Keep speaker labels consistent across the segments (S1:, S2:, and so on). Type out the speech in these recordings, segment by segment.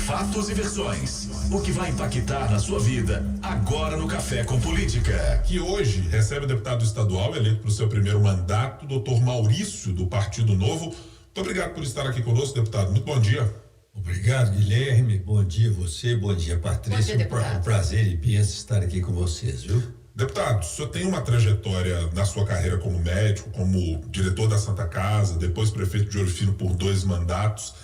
S1: fatos e versões. O que vai impactar na sua vida agora no Café com Política.
S2: Que hoje recebe o deputado estadual eleito para o seu primeiro mandato, doutor Maurício, do Partido Novo. Muito obrigado por estar aqui conosco, deputado. Muito bom dia.
S3: Obrigado, Guilherme. Bom dia a você, bom dia, Patrícia.
S4: Bom dia,
S3: um prazer e bênção estar aqui com vocês, viu?
S2: Deputado, o senhor tem uma trajetória na sua carreira como médico, como diretor da Santa Casa, depois prefeito de Ouro Fino por 2 mandatos,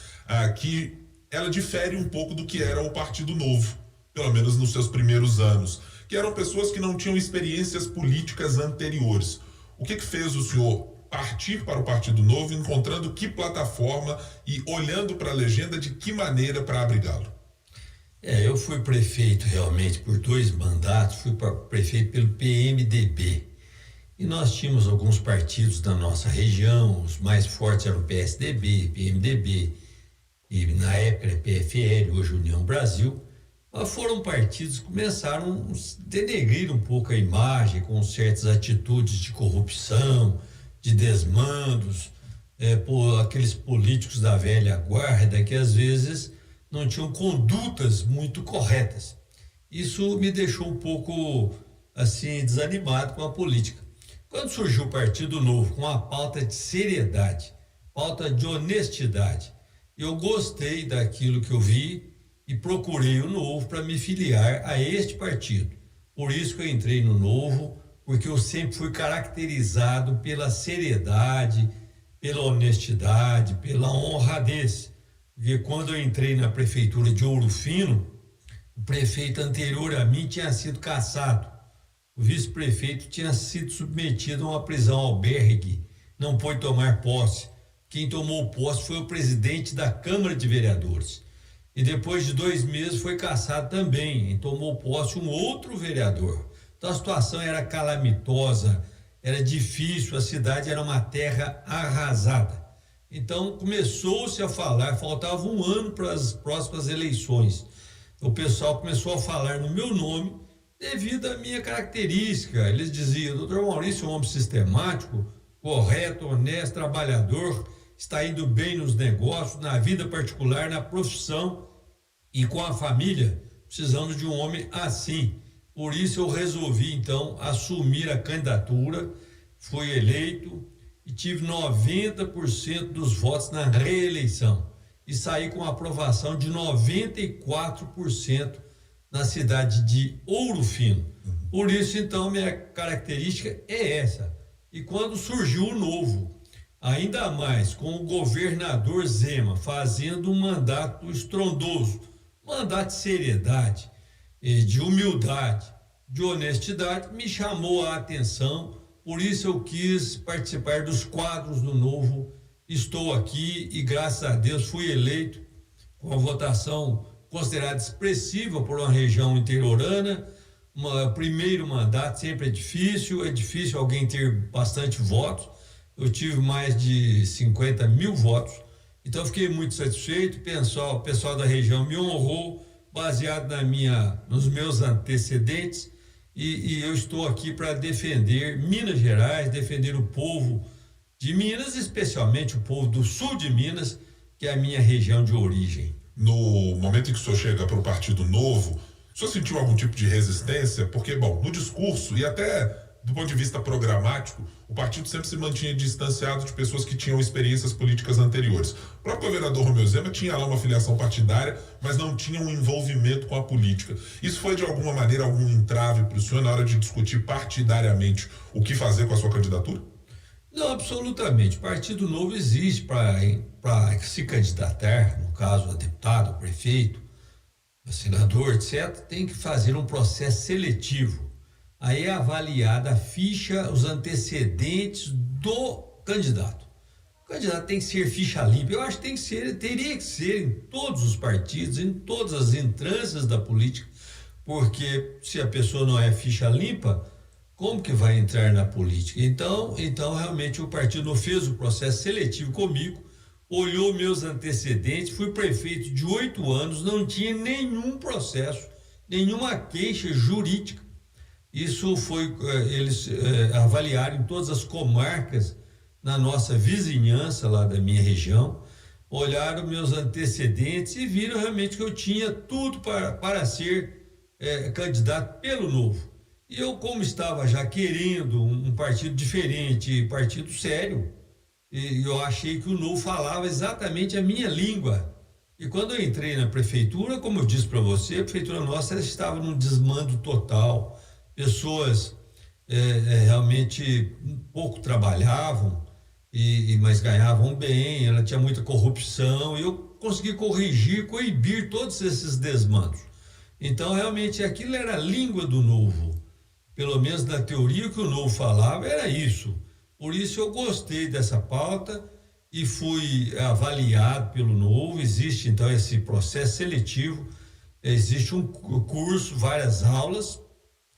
S2: que ela difere um pouco do que era o Partido Novo, pelo menos nos seus primeiros anos, que eram pessoas que não tinham experiências políticas anteriores. O que fez o senhor partir para o Partido Novo, encontrando que plataforma e olhando para a legenda de que maneira para abrigá-lo?
S3: Eu fui prefeito realmente por 2 mandatos, fui prefeito pelo PMDB. E nós tínhamos alguns partidos da nossa região, os mais fortes eram o PSDB, PMDB, e na época era PFL, hoje União Brasil. Mas foram partidos que começaram a denegrir um pouco a imagem, com certas atitudes de corrupção, de desmandos, por aqueles políticos da velha guarda que às vezes não tinham condutas muito corretas. Isso me deixou um pouco assim desanimado com a política. Quando surgiu o Partido Novo com a pauta de seriedade, pauta de honestidade, eu gostei daquilo que eu vi e procurei o Novo para me filiar a este partido. Por isso que eu entrei no Novo, porque eu sempre fui caracterizado pela seriedade, pela honestidade, pela honradez. Porque quando eu entrei na prefeitura de Ouro Fino, o prefeito anterior a mim tinha sido cassado. O vice-prefeito tinha sido submetido a uma prisão albergue, não pôde tomar posse. Quem tomou posse foi o presidente da Câmara de Vereadores. E depois de 2 meses foi cassado também, e tomou posse um outro vereador. Então a situação era calamitosa, era difícil, a cidade era uma terra arrasada. Então começou-se a falar, faltava 1 ano para as próximas eleições. O pessoal começou a falar no meu nome devido à minha característica. Eles diziam: doutor Maurício é um homem sistemático, correto, honesto, trabalhador, está indo bem nos negócios, na vida particular, na profissão e com a família. Precisamos de um homem assim. Por isso eu resolvi então assumir a candidatura, fui eleito e tive 90% dos votos na reeleição e saí com aprovação de 94% na cidade de Ouro Fino. Por isso então minha característica é essa. E quando surgiu o Novo, ainda mais com o governador Zema fazendo um mandato estrondoso, mandato de seriedade, de humildade, de honestidade, me chamou a atenção. Por isso eu quis participar dos quadros do Novo. Estou aqui e graças a Deus fui eleito com uma votação considerada expressiva por uma região interiorana. Primeiro mandato sempre é difícil alguém ter bastante votos. Eu tive mais de 50 mil votos, então fiquei muito satisfeito. O pessoal da região me honrou, baseado nos meus antecedentes, e eu estou aqui para defender Minas Gerais, defender o povo de Minas, especialmente o povo do sul de Minas, que é a minha região de origem.
S2: No momento em que o senhor chega para o Partido Novo, o senhor sentiu algum tipo de resistência? Porque, no discurso e até do ponto de vista programático, o partido sempre se mantinha distanciado de pessoas que tinham experiências políticas anteriores. O próprio governador Romeu Zema tinha lá uma filiação partidária, mas não tinha um envolvimento com a política. Isso foi, de alguma maneira, algum entrave para o senhor na hora de discutir partidariamente o que fazer com a sua candidatura?
S3: Não, absolutamente. O Partido Novo existe para se candidatar, no caso a deputado, a prefeito, a senador, etc., tem que fazer um processo seletivo. Aí é avaliada a ficha, os antecedentes do candidato. O candidato tem que ser ficha limpa. Eu acho que teria que ser em todos os partidos, em todas as instâncias da política, porque se a pessoa não é ficha limpa, como que vai entrar na política? Então realmente o partido fez o processo seletivo comigo, olhou meus antecedentes, fui prefeito de 8 anos, não tinha nenhum processo, nenhuma queixa jurídica. Isso foi, eles avaliaram em todas as comarcas na nossa vizinhança lá da minha região, olharam meus antecedentes e viram realmente que eu tinha tudo para ser candidato pelo Novo. E eu, como estava já querendo um partido diferente, partido sério, e eu achei que o Novo falava exatamente a minha língua. E quando eu entrei na prefeitura, como eu disse para você, a prefeitura nossa estava num desmando total. Pessoas realmente pouco trabalhavam, mas ganhavam bem, ela tinha muita corrupção, e eu consegui corrigir, coibir todos esses desmandos. Então, realmente, aquilo era a língua do Novo. Pelo menos na teoria, o que o Novo falava era isso. Por isso eu gostei dessa pauta e fui avaliado pelo Novo. Existe, então, esse processo seletivo, existe um curso, várias aulas.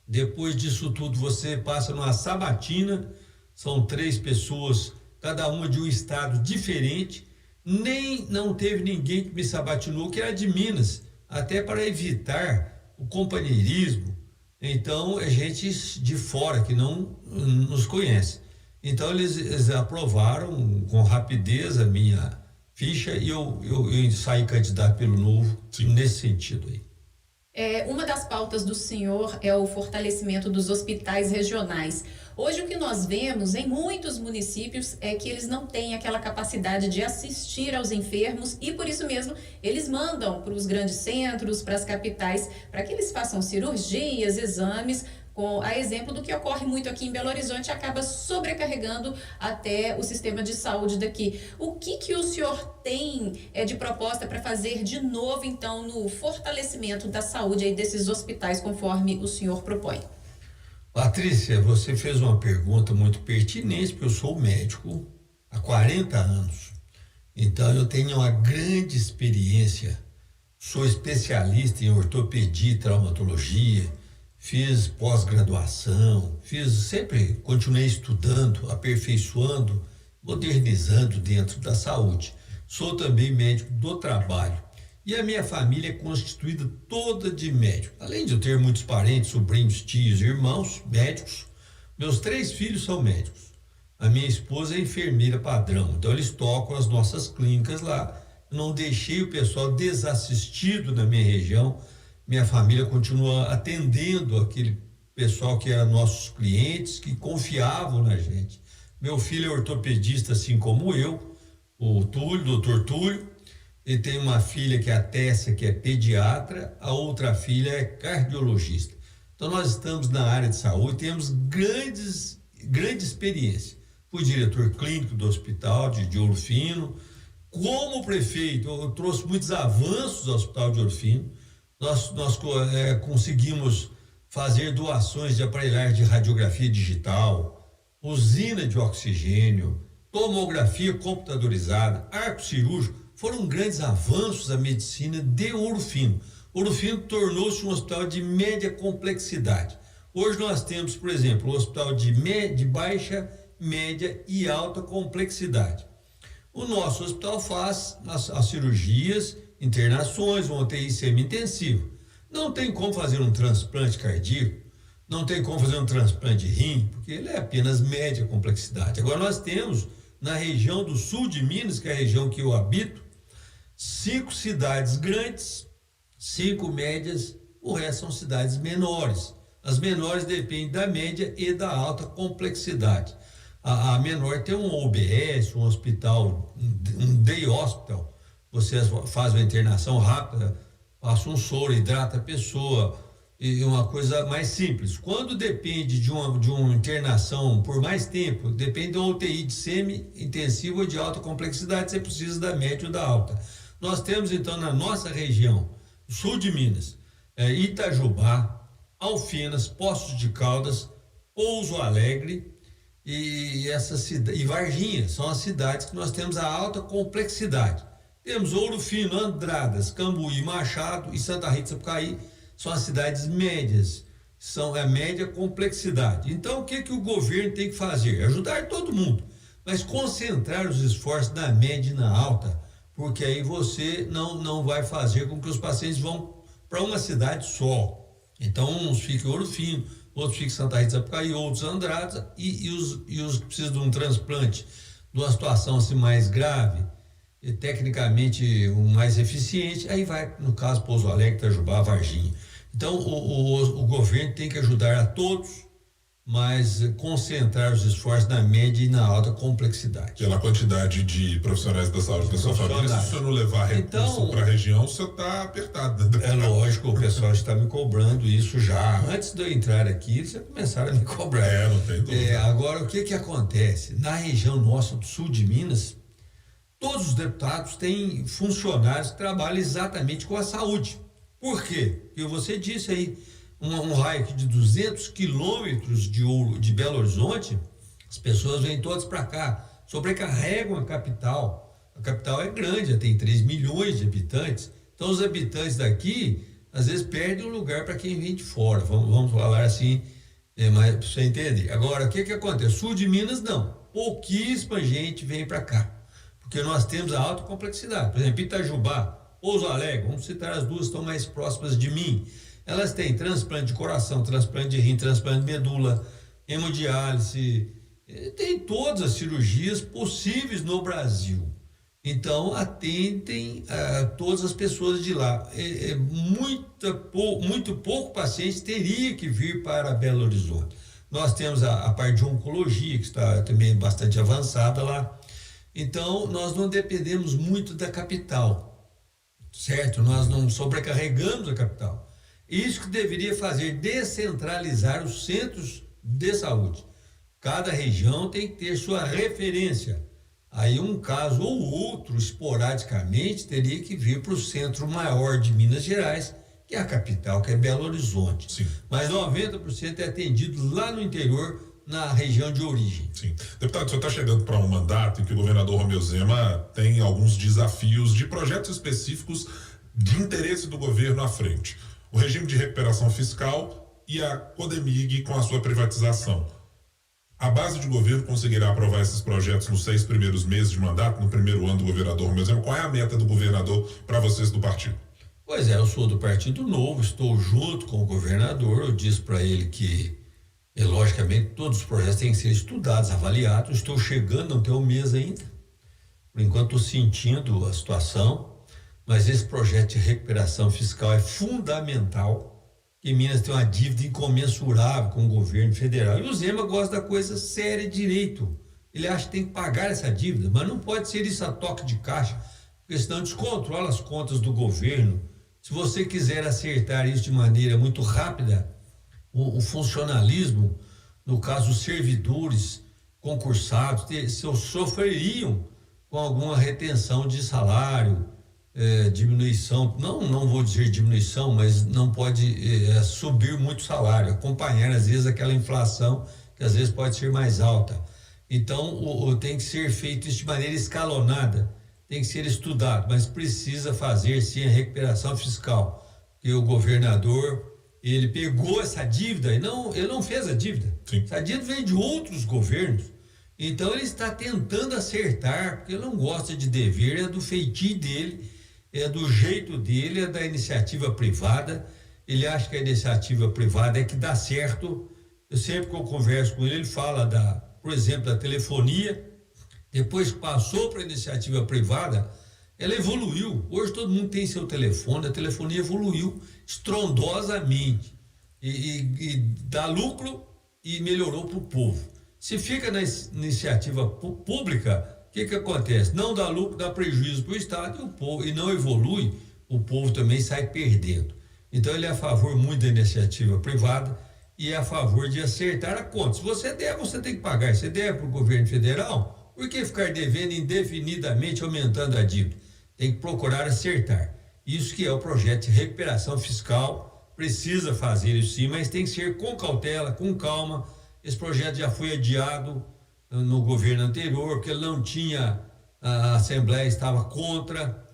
S3: Depois disso tudo, você passa numa sabatina, são 3 pessoas, cada uma de um estado diferente. Não teve ninguém que me sabatinou, que era de Minas, até para evitar o companheirismo. Então, é gente de fora que não nos conhece. Então, eles aprovaram com rapidez a minha ficha e eu saí candidato pelo Novo. Sim. Nesse sentido aí.
S4: Uma das pautas do senhor é o fortalecimento dos hospitais regionais. Hoje o que nós vemos em muitos municípios é que eles não têm aquela capacidade de assistir aos enfermos e por isso mesmo eles mandam para os grandes centros, para as capitais, para que eles façam cirurgias, exames, a exemplo do que ocorre muito aqui em Belo Horizonte, acaba sobrecarregando até o sistema de saúde daqui. O que o senhor tem de proposta para fazer de novo, então, no fortalecimento da saúde aí desses hospitais, conforme o senhor propõe?
S3: Patrícia, você fez uma pergunta muito pertinente, porque eu sou médico há 40 anos. Então, eu tenho uma grande experiência, sou especialista em ortopedia e traumatologia, fiz pós-graduação, sempre continuei estudando, aperfeiçoando, modernizando dentro da saúde. Sou também médico do trabalho. E a minha família é constituída toda de médicos. Além de eu ter muitos parentes, sobrinhos, tios, irmãos, médicos, meus 3 filhos são médicos. A minha esposa é enfermeira padrão, então eles tocam as nossas clínicas lá. Eu não deixei o pessoal desassistido na minha região. Minha família continua atendendo aquele pessoal que era nossos clientes, que confiavam na gente. Meu filho é ortopedista, assim como eu, o Túlio, doutor Túlio, e tem uma filha que é a Tessia, que é pediatra, a outra filha é cardiologista. Então nós estamos na área de saúde, temos grande experiência. Fui diretor clínico do hospital de Ouro Fino. Como prefeito, eu trouxe muitos avanços ao hospital de Ouro Fino. Nós conseguimos fazer doações de aparelhagem de radiografia digital, usina de oxigênio, tomografia computadorizada, arco cirúrgico. Foram grandes avanços da medicina de Ouro Fino. Ouro Fino tornou-se um hospital de média complexidade. Hoje nós temos, por exemplo, um hospital de baixa, média e alta complexidade. O nosso hospital faz as cirurgias, internações, uma UTI semi-intensiva. Não tem como fazer um transplante cardíaco, não tem como fazer um transplante de rim, porque ele é apenas média complexidade. Agora nós temos, na região do sul de Minas, que é a região que eu habito, 5 cidades grandes, 5 médias, o resto são cidades menores. As menores dependem da média e da alta complexidade. A menor tem um OBS, um hospital, um day hospital. Você faz uma internação rápida, passa um soro, hidrata a pessoa, e uma coisa mais simples. Quando depende de uma internação por mais tempo, depende de uma UTI de semi-intensiva ou de alta complexidade, você precisa da média ou da alta. Nós temos então na nossa região, sul de Minas, Itajubá, Alfenas, Poços de Caldas, Pouso Alegre e Varginha, são as cidades que nós temos a alta complexidade. Temos Ouro Fino, Andradas, Cambuí, Machado e Santa Rita do Sapucaí, são as cidades médias, são a média complexidade. Então o que o governo tem que fazer? Ajudar todo mundo, mas concentrar os esforços na média e na alta, porque aí você não vai fazer com que os pacientes vão para uma cidade só. Então uns ficam em Ouro Fino, outros ficam em Santa Rita do Sapucaí, outros Andradas e os que precisam de um transplante, de uma situação assim mais grave, tecnicamente o mais eficiente, aí vai, no caso, Pouso Alegre, Itajubá, Varginha. Então, o governo tem que ajudar a todos, mas concentrar os esforços na média e na alta complexidade.
S2: Pela quantidade de profissionais da saúde da sua família, se o senhor não levar recurso para a região, o senhor está apertado.
S3: É lógico, o pessoal está me cobrando isso já. Antes de eu entrar aqui, eles já começaram a me cobrar.
S2: Não tem dúvida.
S3: Agora, o que acontece? Na região nossa do sul de Minas, todos os deputados têm funcionários que trabalham exatamente com a saúde. Por quê? Porque você disse aí, um raio aqui de 200 quilômetros de Belo Horizonte, as pessoas vêm todas para cá, sobrecarregam a capital. A capital é grande, tem 3 milhões de habitantes. Então, os habitantes daqui, às vezes, perdem o lugar para quem vem de fora. Vamos falar assim, mas para você entender. Agora, o que acontece? Sul de Minas, não. Pouquíssima gente vem para cá, porque nós temos a alta complexidade. Por exemplo, Itajubá, Pouso Alegre, vamos citar as duas que estão mais próximas de mim. Elas têm transplante de coração, transplante de rim, transplante de medula, hemodiálise, tem todas as cirurgias possíveis no Brasil. Então, atendem a todas as pessoas de lá. Muito pouco paciente teria que vir para Belo Horizonte. Nós temos a parte de oncologia, que está também bastante avançada lá. Então, nós não dependemos muito da capital, certo? Nós não sobrecarregamos a capital. Isso que deveria fazer descentralizar os centros de saúde. Cada região tem que ter sua referência. Aí um caso ou outro, esporadicamente, teria que vir para o centro maior de Minas Gerais, que é a capital, que é Belo Horizonte.
S2: Sim.
S3: Mas 90% é atendido lá no interior, na região de origem.
S2: Sim. Deputado, o senhor está chegando para um mandato em que o governador Romeu Zema tem alguns desafios de projetos específicos de interesse do governo à frente. O regime de recuperação fiscal e a Codemig com a sua privatização. A base de governo conseguirá aprovar esses projetos nos 6 primeiros meses de mandato, no primeiro ano do governador Romeu Zema? Qual é a meta do governador para vocês do partido?
S3: Pois é, eu sou do Partido Novo, estou junto com o governador, eu disse para ele que, logicamente, todos os projetos têm que ser estudados, avaliados. Estou chegando, não tem um mês ainda. Por enquanto, estou sentindo a situação. Mas esse projeto de recuperação fiscal é fundamental, que Minas tem uma dívida incomensurável com o governo federal. E o Zema gosta da coisa séria direito. Ele acha que tem que pagar essa dívida, mas não pode ser isso a toque de caixa, porque senão descontrola as contas do governo. Se você quiser acertar isso de maneira muito rápida, o funcionalismo, no caso os servidores concursados, sofreriam com alguma retenção de salário, diminuição, não vou dizer diminuição, mas não pode subir muito o salário, acompanhar às vezes aquela inflação que às vezes pode ser mais alta. Então tem que ser feito isso de maneira escalonada, tem que ser estudado, mas precisa fazer sim a recuperação fiscal, porque o governador, ele pegou essa dívida ele não fez a dívida. Sim. Essa dívida vem de outros governos. Então ele está tentando acertar, porque ele não gosta de dever, é do feitio dele, é do jeito dele, é da iniciativa privada. Ele acha que a iniciativa privada é que dá certo. Eu sempre que eu converso com ele, ele fala por exemplo, da telefonia. Depois que passou para a iniciativa privada, ela evoluiu. Hoje todo mundo tem seu telefone, a telefonia evoluiu estrondosamente e dá lucro e melhorou para o povo. Se fica na iniciativa pública, o que acontece? Não dá lucro, dá prejuízo para o Estado e o povo, e não evolui, o povo também sai perdendo. Então ele é a favor muito da iniciativa privada e é a favor de acertar a conta. Se você der, você tem que pagar. Se der para o governo federal, por que ficar devendo indefinidamente, aumentando a dívida? Tem que procurar acertar. Isso que é o projeto de recuperação fiscal, precisa fazer isso sim, mas tem que ser com cautela, com calma. Esse projeto já foi adiado no governo anterior, porque ele não tinha, a Assembleia estava contra,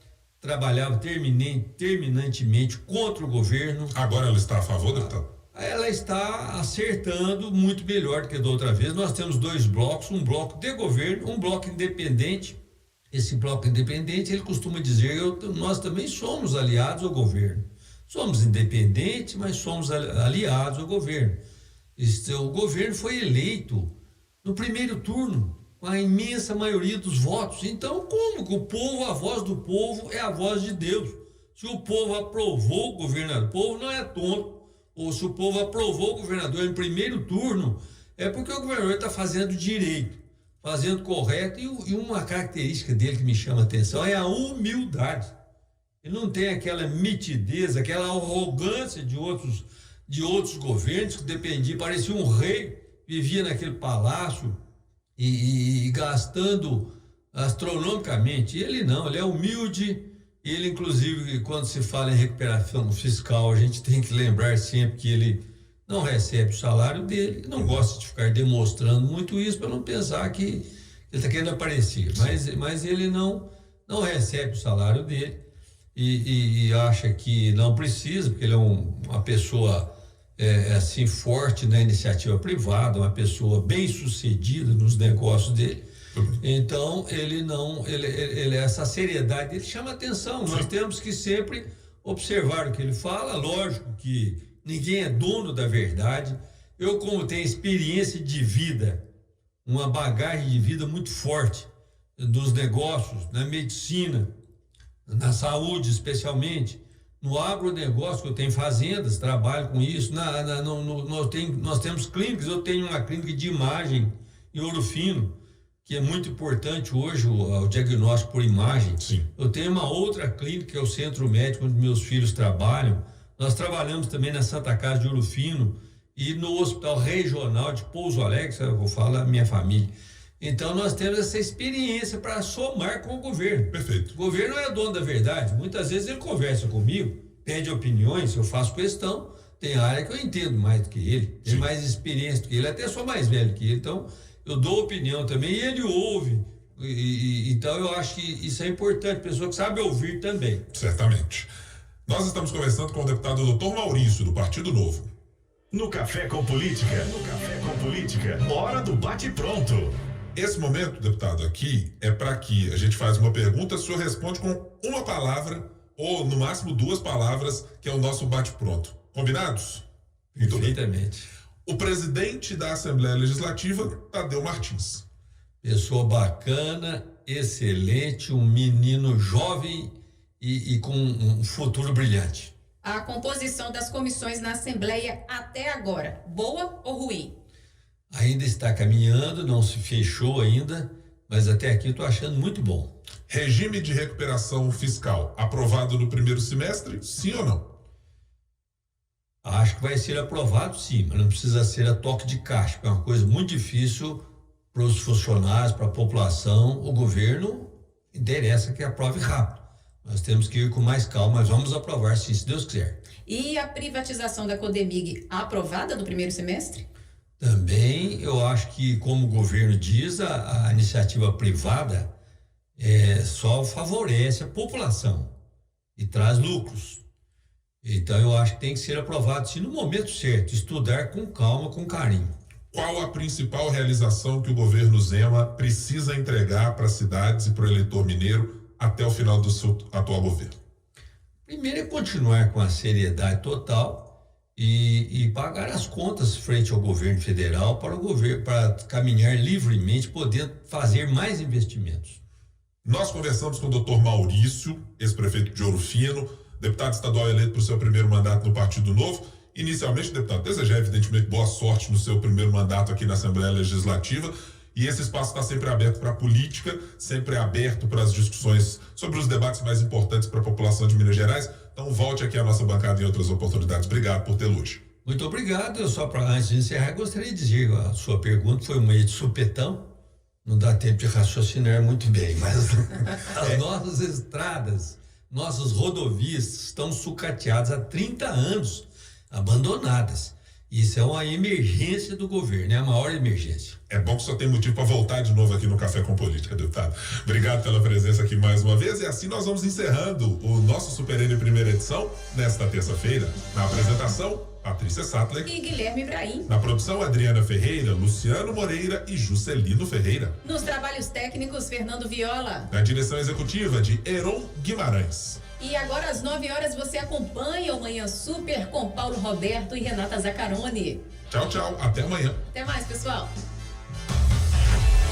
S3: trabalhava terminantemente contra o governo.
S2: Agora ela está a favor, deputado?
S3: Ela está acertando muito melhor do que da outra vez. Nós temos 2 blocos, um bloco de governo, um bloco independente. Esse bloco independente, ele costuma dizer, nós também somos aliados ao governo. Somos independentes, mas somos aliados ao governo. O governo foi eleito no primeiro turno. com a imensa maioria dos votos. Então, como que o povo, a voz do povo é a voz de Deus? Se o povo aprovou o governador, o povo não é tonto, ou se o povo aprovou o governador em primeiro turno, é porque o governador está fazendo direito, fazendo correto, e uma característica dele que me chama a atenção é a humildade. Ele não tem aquela mitidez, aquela arrogância de outros governos que dependia, parecia um rei, vivia naquele palácio e gastando astronomicamente. Ele não, ele é humilde. Ele, inclusive, quando se fala em recuperação fiscal, a gente tem que lembrar sempre que ele não recebe o salário dele, não gosta de ficar demonstrando muito isso para não pensar que ele está querendo aparecer, mas ele não recebe o salário dele e acha que não precisa, porque ele é uma pessoa assim forte na iniciativa privada, uma pessoa bem sucedida nos negócios dele. Então ele essa seriedade dele chama atenção. Nós temos que sempre observar o que ele fala. Lógico que ninguém é dono da verdade. Eu, como tenho experiência de vida, uma bagagem de vida muito forte dos negócios, na medicina, na saúde especialmente, no agronegócio, que eu tenho fazendas, trabalho com isso, nós temos clínicas. Eu tenho uma clínica de imagem em Ouro Fino, que é muito importante hoje, o diagnóstico por imagem.
S2: Sim.
S3: Eu tenho uma outra clínica, que é o Centro Médico, onde meus filhos trabalham. Nós trabalhamos também na Santa Casa de Ouro Fino e no Hospital Regional de Pouso Alegre, eu vou falar da minha família. Então nós temos essa experiência para somar com o governo.
S2: Perfeito.
S3: O governo não é dono da verdade. Muitas vezes ele conversa comigo, pede opiniões, eu faço questão. Tem área que eu entendo mais do que ele, tem mais experiência do que ele, até sou mais velho que ele, então eu dou opinião também e ele ouve. Então eu acho que isso é importante, pessoa que sabe ouvir também.
S2: Certamente. Nós estamos conversando com o deputado Dr. Maurício, do Partido Novo.
S1: No Café com Política, hora do bate-pronto.
S2: Esse momento, deputado, aqui é para que a gente faz uma pergunta, o senhor responde com uma palavra ou no máximo 2 palavras, que é o nosso bate-pronto. Combinados?
S3: Perfeitamente.
S2: O presidente da Assembleia Legislativa, Tadeu Martins.
S3: Pessoa bacana, excelente, um menino jovem e com um futuro brilhante.
S4: A composição das comissões na Assembleia até agora, boa ou ruim?
S3: Ainda está caminhando, não se fechou ainda, mas até aqui estou achando muito bom.
S2: Regime de recuperação fiscal, aprovado no primeiro semestre, sim ou não?
S3: Acho que vai ser aprovado sim, mas não precisa ser a toque de caixa, porque é uma coisa muito difícil para os funcionários, para a população. O governo interessa que aprove rápido. Nós temos que ir com mais calma, mas vamos aprovar sim, se Deus quiser.
S4: E a privatização da Codemig aprovada no primeiro semestre?
S3: Também eu acho que, como o governo diz, a iniciativa privada só favorece a população e traz lucros. Então eu acho que tem que ser aprovado sim no momento certo, estudar com calma, com carinho.
S2: Qual a principal realização que o governo Zema precisa entregar para as cidades e para o eleitor mineiro até o final do seu atual governo?
S3: Primeiro é continuar com a seriedade total e pagar as contas frente ao governo federal para caminhar livremente, podendo fazer mais investimentos.
S2: Nós conversamos com o Dr. Maurício, ex-prefeito de Ouro Fino, deputado estadual eleito para o seu primeiro mandato no Partido Novo. Inicialmente, deputado, desejar evidentemente boa sorte no seu primeiro mandato aqui na Assembleia Legislativa. E esse espaço está sempre aberto para a política, sempre aberto para as discussões sobre os debates mais importantes para a população de Minas Gerais. Então volte aqui à nossa bancada em outras oportunidades. Obrigado por tê-lo hoje.
S3: Muito obrigado. Eu só antes de encerrar, gostaria de dizer, a sua pergunta foi meio de supetão. Não dá tempo de raciocinar muito bem, mas as nossas estradas, nossas rodovias estão sucateadas há 30 anos, abandonadas. Isso é uma emergência do governo, é a maior emergência.
S2: É bom que só tem motivo para voltar de novo aqui no Café com Política, deputado. Obrigado pela presença aqui mais uma vez. E assim nós vamos encerrando o nosso Super N primeira edição nesta terça-feira. Na apresentação, Patrícia Sattler
S4: e Guilherme Ibrahim.
S2: Na produção, Adriana Ferreira, Luciano Moreira e Juscelino Ferreira.
S4: Nos trabalhos técnicos, Fernando Viola.
S2: Na direção executiva, de Heron Guimarães.
S4: E agora às 9h você acompanha o Manhã Super com Paulo Roberto e Renata Zaccaroni.
S2: Tchau, tchau. Até amanhã.
S4: Até mais, pessoal.